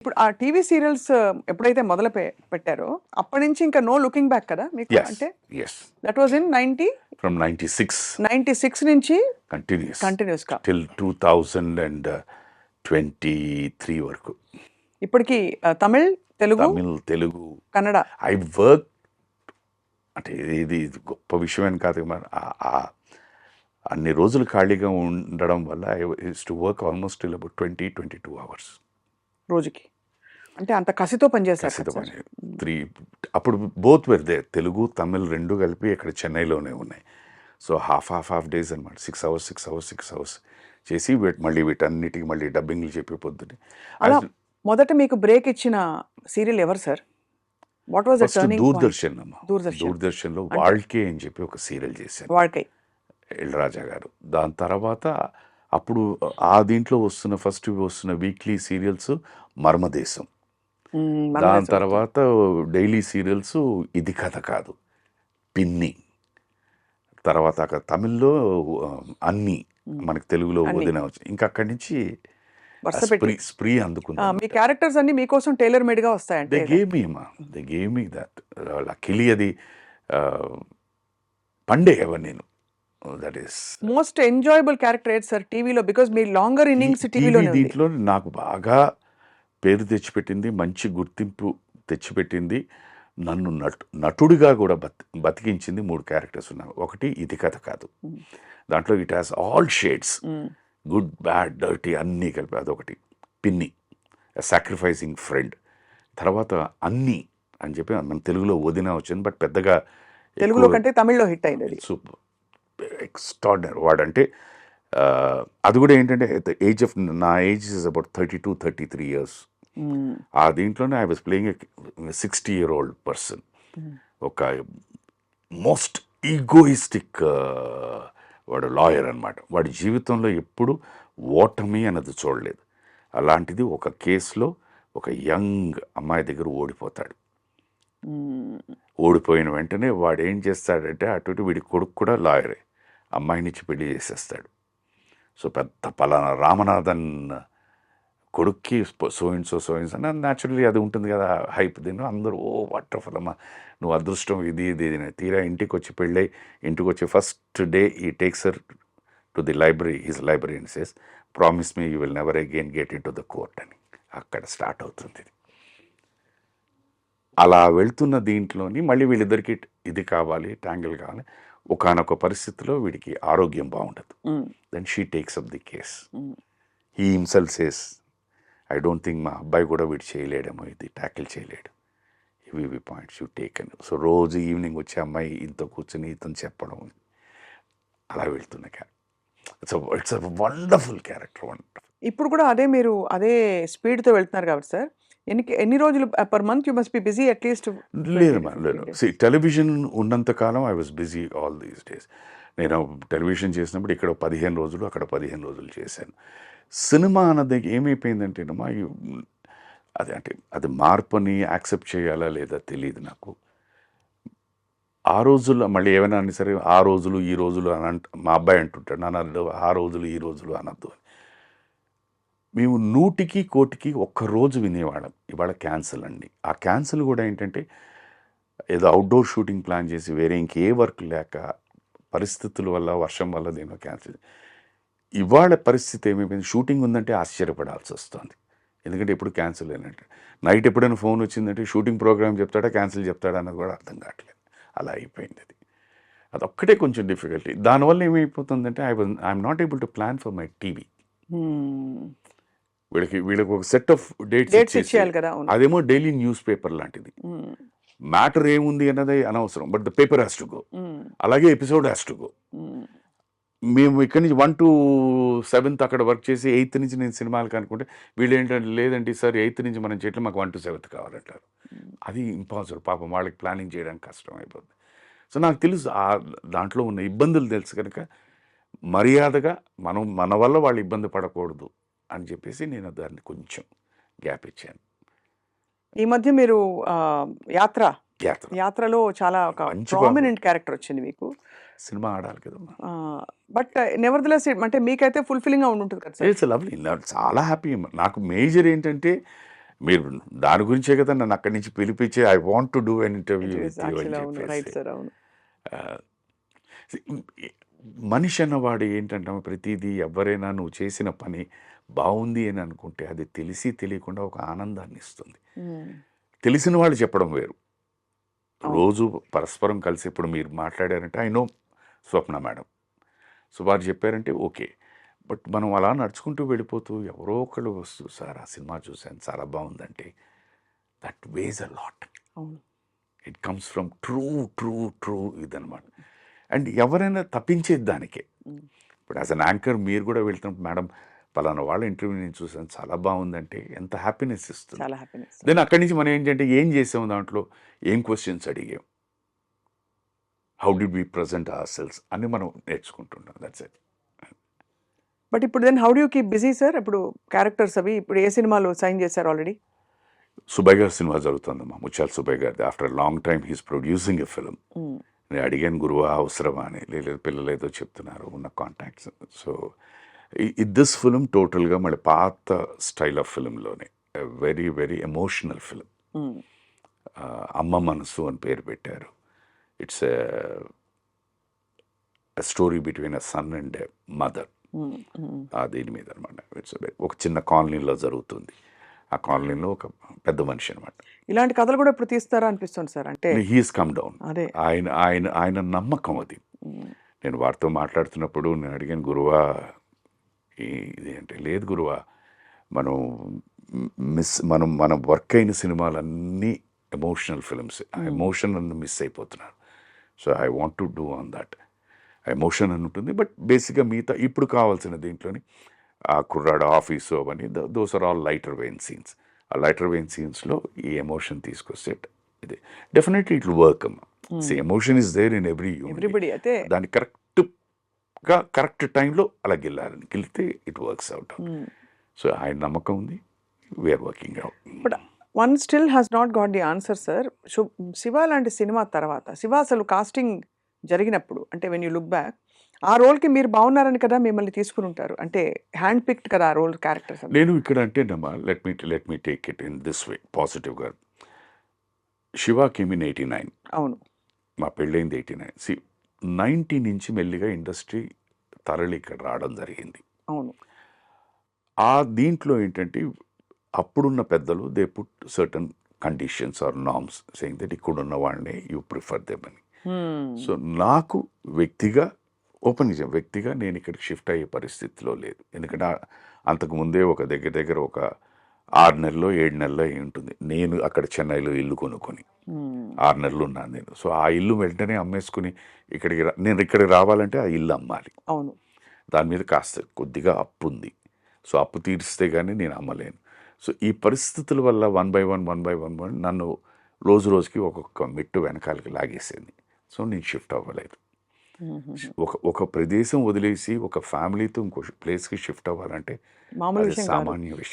ఇప్పుడు ఆ TV serials ఎప్పుడైతే మొదలు పెట్టారో అప్పటి నుంచి ఇంకా నో లుకింగ్ బ్యాక్ కదా మీకు? Yes, అంటే yes. That was in From 96, 96 నుంచి continuous కంటిన్యూస్ గా till 2023 వరకు. ఇప్పటికి తమిళ్, తెలుగు, తమిళ్, తెలుగు. కన్నడ. ఐ వర్క్ అంటే ఇది గొప్ప విషయం అని కాదు మరి అన్ని రోజులు ఖాళీగా ఉండడం వల్ల I use to work almost till about 22 hours రోజుకి. అంటే అంత కసితో పనిచేస్తారు కసితో పని. అప్పుడు both where they, Telugu Tamil రెండు కలిపి ఇక్కడ చెన్నైలోనే ఉన్నాయి. సో హాఫ్ డేస్ అనమాట. 6 hours చేసి మళ్ళీ వీటన్నిటికి మళ్ళీ డబ్బింగ్లు చెప్పి పొద్దుని. అలా మొదట మీకు బ్రేక్ ఇచ్చిన సీరియల్ ఎవరు sir? What was the turning point? Doordarshan అమ్మ. దూరదర్శన్లో వాళ్ళకే అని చెప్పి ఒక సీరియల్ చేశాను, వాళ్కై ఇళరాజా గారు. దాని తర్వాత అప్పుడు ఆ దీంట్లో ఫస్ట్ వస్తున్న వీక్లీ సీరియల్స్ మర్మదేశం. దాని తర్వాత డైలీ సీరియల్స్ ఇది కథ కాదు, పిన్ని. తర్వాత అక్కడ తమిళ్లో అన్ని, మనకి తెలుగులో వదిన వచ్చి ఇంకా అక్కడి నుంచి స్ప్రీ అందుకుంది. మీ క్యారెక్టర్స్ అన్ని మీకోసం టైలర్ మేడ్ గా వస్తాయంటే they gave me that. Luckily అది పండే ఎవరు నేను. That is most enjoyable character ఏది సార్ టీవీలో? బికాజ్ మీ లాంగర్ ఇన్నింగ్స్ టీవీలో దీంట్లో నాకు బాగా పేరు తెచ్చిపెట్టింది, మంచి గుర్తింపు తెచ్చిపెట్టింది, నన్ను నటుడిగా కూడా బతికించింది. 3 క్యారెక్టర్స్ ఉన్నాయి. ఒకటి ఇది కథ కాదు, దాంట్లో it has all shades, good bad dirty అన్నీ కలిపి అదొకటి. పిన్ని, సాక్రిఫైసింగ్ ఫ్రెండ్. తర్వాత అన్నీ అని చెప్పి మన తెలుగులో వదిన వచ్చింది, బట్ పెద్దగా తెలుగులో కంటే తమిళ్లో హిట్ అయింది. సూపర్ ఎక్స్ట్రాడినరీ వాడంటే. అది కూడా ఏంటంటే ఏజ్ ఆఫ్ నా ఏజ్ ఇస్ అబౌట్ 32-33 years. ఆ దీంట్లోనే I was playing 60-year-old person. ఒక మోస్ట్ ఈగోయిస్టిక్ వాడు లాయర్ అనమాట. వాడి జీవితంలో ఎప్పుడు ఓటమి అన్నది చూడలేదు. అలాంటిది ఒక కేసులో ఒక యంగ్ అమ్మాయి దగ్గర ఓడిపోతాడు. ఓడిపోయిన వెంటనే వాడు ఏం చేస్తాడంటే అటు వీడి కొడుకు కూడా లాయరే, అమ్మాయినిచ్చి పెళ్లి చేసేస్తాడు. సో పెద్ద పలానా రామనాథన్ కొడుక్కి సోయిన్స్ అని న్యాచురల్లీ అది ఉంటుంది కదా హైప్. దీన్ని అందరూ ఓ వాటర్ఫుల్ అమ్మా, నువ్వు అదృష్టం ఇది తీరా ఇంటికి వచ్చి పెళ్ళై ఇంటికి వచ్చి ఫస్ట్ డే ఈ takes her to the library, his library and says promise me you will never again get in to the court అని. అక్కడ స్టార్ట్ అవుతుంది. అలా వెళ్తున్న దీంట్లోని మళ్ళీ వీళ్ళిద్దరికి ఇది కావాలి, ట్యాంగిల్ కావాలి. ఒకానొక పరిస్థితిలో వీడికి ఆరోగ్యం బాగుండదు. Then she takes up the case. He himself says I don't think మా అబ్బాయి కూడా వీడు చేయలేడేమో, ఇది ట్యాకిల్ చేయలేడు, ఇవి పాయింట్స్ యూ టేక్ అని. సో రోజు ఈవినింగ్ వచ్చే అమ్మాయి ఇంత కూర్చొని ఇతను చెప్పడం, అలా వెళ్తున్న character. It's a wonderful character, wonderful. ఇప్పుడు కూడా అదే మీరు అదే స్పీడ్తో వెళ్తున్నారు కాబట్టి సార్, ఎన్ని రోజులు per month you must be busy at least? లేదు, టెలివిజన్ ఉన్నంత కాలం I was busy all these days. నేను టెలివిజన్ చేసినప్పుడు ఇక్కడ 15 రోజులు, అక్కడ 15 రోజులు చేశాను. సినిమా అన్నది ఏమైపోయిందంటేనమ్మా, అది మార్పుని యాక్సెప్ట్ చేయాలా లేదా తెలియదు నాకు. ఆ రోజుల్లో మళ్ళీ ఏమైనా అని సరే ఆ రోజులు ఈ రోజులు అని మా అబ్బాయి అంటుంటాడు, నాన్న ఆ రోజులు ఈ రోజులు అనద్దు అని. మేము 100కి 1,000కి ఒక్కరోజు వినేవాళ్ళం. ఇవాళ క్యాన్సిల్ అండి. ఆ క్యాన్సిల్ కూడా ఏంటంటే ఏదో అవుట్డోర్ షూటింగ్ ప్లాన్ చేసి వేరే ఇంకే వర్క్ లేక పరిస్థితుల వల్ల, వర్షం వల్ల దేనో క్యాన్సిల్. ఇవాళ పరిస్థితి ఏమైపోయింది, షూటింగ్ ఉందంటే ఆశ్చర్యపడాల్సి వస్తుంది. ఎందుకంటే ఎప్పుడు క్యాన్సిల్ అయినట్టు. నైట్ ఎప్పుడైనా ఫోన్ వచ్చిందంటే షూటింగ్ ప్రోగ్రామ్ చెప్తాడా క్యాన్సిల్ చెప్తాడా అన్నది కూడా అర్థం కావట్లేదు. అలా అయిపోయింది అది. అదొక్కటే కొంచెం డిఫికల్టీ. దానివల్ల ఏమైపోతుందంటే I'm not able to plan for my TV. వీళ్ళకి ఒక సెట్ ఆఫ్ డేట్స్ ఇచ్చేయాలి కదా. అదేమో డైలీ న్యూస్ పేపర్ లాంటిది. మ్యాటర్ ఏముంది అన్నది అనవసరం, but the paper has to go. అలాగే ఎపిసోడ్ హ్యాస్ టు గో. మేము ఇక్కడి నుంచి 1 to 7 అక్కడ వర్క్ చేసి 8th నుంచి నేను సినిమాలకు అనుకుంటే వీళ్ళు ఏంటంటే లేదండి సార్ 8th నుంచి మనం చేయట్లేదు, మాకు 1 to 7 కావాలంటారు. అది ఇంపాసిబుల్. పాపం వాళ్ళకి ప్లానింగ్ చేయడానికి కష్టం అయిపోతుంది. సో నాకు తెలుసు దాంట్లో ఉన్న ఇబ్బందులు తెలుసు కనుక మర్యాదగా మన వల్ల వాళ్ళు ఇబ్బంది పడకూడదు అని చెప్పేసి నేను దాన్ని కొంచెం గ్యాప్ ఇచ్చాను. ఈ మధ్య మీరు యాత్రలో చాలా ఒక ప్రామినెంట్ క్యారెక్టర్ వచ్చింది మీకు. సినిమా ఆడాలి కదమ్మా. బట్ నెవర్దలెస్ అంటే మీకైతే ఫుల్ఫిల్లింగ్గా ఉంటుంది కదా సార్? ఇట్స్ లవ్లీ, చాలా హ్యాపీ. నాకు మేజర్ ఏంటంటే మీరు దాని గురించే కదా నన్ను అక్కడి నుంచి పిలిపించి I want to do an interview It is with you అని actually అవును. రైట్ చెప్పేసి. సార్. అవును. మనిషి అన్నవాడు ఏంటంటే ప్రతిదీ ఎవరైనా నువ్వు చేసిన పని బాగుంది అని అనుకుంటే అది తెలిసి తెలియకుండా ఒక ఆనందాన్ని ఇస్తుంది. తెలిసిన వాళ్ళు చెప్పడం వేరు. రోజు పరస్పరం కలిసి ఇప్పుడు మీరు మాట్లాడారంటే I know Swapna madam, so వారు చెప్పారంటే ఓకే. బట్ మనం అలా నడుచుకుంటూ వెళ్ళిపోతూ ఎవరో ఒకళ్ళు వస్తూ సార్ ఆ సినిమా చూశాను చాలా బాగుందంటే దట్ వేస్ అ లాట్. అవును. ఇట్ కమ్స్ ఫ్రమ్ ట్రూ ఇదనమాట. అండ్ ఎవరైనా తప్పించేది దానికే. ఇప్పుడు యాజ్ అన్ యాంకర్ మీరు కూడా వెళ్తున్నప్పుడు మేడం పలానా వాళ్ళ ఇంటర్వ్యూ నేను చూసాను చాలా బాగుందంటే ఎంత హ్యాపీనెస్ ఇస్తుంది. చాలా హ్యాపీనెస్. దెన్ అక్కడి నుంచి మనం ఏంటంటే ఏం చేసాము దాంట్లో, ఏం క్వశ్చన్స్ అడిగాం, how did we present ourselves అని మనం నేర్చుకుంటున్నాం. That's it. బట్ ఇప్పుడు then how do you keep busy sir? ఇప్పుడు క్యారెక్టర్స్ అవి ఇప్పుడు ఏ సినిమాలు సైన్ చేశారు ఆల్రెడీ? సుబ్బయ్య గారి సినిమా జరుగుతుందమ్మా, ముత్యాల సుబ్బయ్య గారిది. After long time he's producing a film. నేను అడిగాను గురువా అవసరమా అని, లేదు పిల్లలు ఏదో చెప్తున్నారు ఉన్న కాంటాక్ట్స్. సో దిస్ ఫిలిం టోటల్గా మళ్ళీ పాత స్టైల్ ఆఫ్ ఫిలింలోనే వెరీ వెరీ ఎమోషనల్ ఫిలిం. అమ్మ మనసు అని పేరు పెట్టారు. It's story between a son and a mother. దీని మీద అనమాట. ఇట్స్ ఒక చిన్న కాలనీలో జరుగుతుంది. ఆ కాలనీలో ఒక పెద్ద మనిషి అనమాట. ఇలాంటి కథలు కూడా ఇప్పుడు తీస్తారా అనిపిస్తుంది సార్. అంటే హీస్ కమ్ డౌన్. అదే ఆయన ఆయన ఆయన నమ్మకం అది. నేను వారితో మాట్లాడుతున్నప్పుడు నేను అడిగాను గురువా ఇది అంటే, లేదు గురువా మనం మన వర్క్ అయిన సినిమాలన్నీ ఎమోషనల్ ఫిల్మ్స్, ఆ ఎమోషన్ అన్న మిస్ అయిపోతున్నారు. So I want to do on that. Emotion అని ఉంటుంది, బట్ బేసిక్గా మిగతా ఇప్పుడు కావాల్సిన దీంట్లోని ఆ కుర్రాడు ఆఫీసు అవన్నీ those are all lighter vein scenes. ఆ లైటర్ వెయిన్ సీన్స్లో ఈ ఎమోషన్ తీసుకొస్తే ఇది డెఫినెట్లీ ఇట్ విల్ వర్క్ అమ్మా. Emotion is there in everybody. అయితే దాన్ని కరెక్ట్ టైంలో అలా గెలితే ఇట్ వర్క్స్ అవుట్. సో ఆయన నమ్మకం ఉంది, we're working out. But one still has not got the answer sir. Shiva లాంటి సినిమా తర్వాత శివ అసలు కాస్టింగ్ జరిగినప్పుడు అంటే వెన్ యూ లుక్ బ్యాక్ ఆ రోల్కి మీరు బాగున్నారని కదా మిమ్మల్ని తీసుకుని ఉంటారు. అంటే హ్యాండ్ పిక్డ్ కదా ఆ రోల్ క్యారెక్టర్స్. నేను ఇక్కడ అంటేనమ్మా let me take it in this way పాజిటివ్గా. Shiva came in 89. అవును. మా పెళ్ళైంది 89. 90 నుంచి మెల్లిగా ఇండస్ట్రీ తరలి ఇక్కడ రావడం జరిగింది. అవును. ఆ దీంట్లో ఏంటంటే అప్పుడున్న పెద్దలు they put certain conditions or norms saying that ఇక్కడున్న వాళ్ళనే యూ ప్రిఫర్ దెమ్ అని. సో నాకు వ్యక్తిగా నేను ఇక్కడికి షిఫ్ట్ అయ్యే పరిస్థితిలో లేదు. ఎందుకంటే అంతకుముందే ఒక దగ్గర ఒక 6 నెలలో 7 నెలలో ఉంటుంది. నేను అక్కడ చెన్నైలో ఇల్లు కొనుక్కొని 6 నెలలు ఉన్నాను నేను. సో ఆ ఇల్లు వెంటనే అమ్మేసుకుని నేను ఇక్కడికి రావాలంటే ఆ ఇల్లు అమ్మాలి. అవును. దాని మీద కాస్త కొద్దిగా అప్పు ఉంది. సో అప్పు తీరిస్తే కానీ నేను అమ్మలేను. సో ఈ పరిస్థితుల వల్ల వన్ బై వన్ నన్ను రోజుకి ఒక్కొక్క మెట్టు వెనకాలకి లాగేసేది. సో నేను షిఫ్ట్ అవ్వలేదు. ఒక ప్రదేశం వదిలేసి ఒక ఫ్యామిలీతో ఇంకో ప్లేస్కి షిఫ్ట్ అవ్వాలంటే మామూలు విషయం కాదు. సామాన్య విషయం.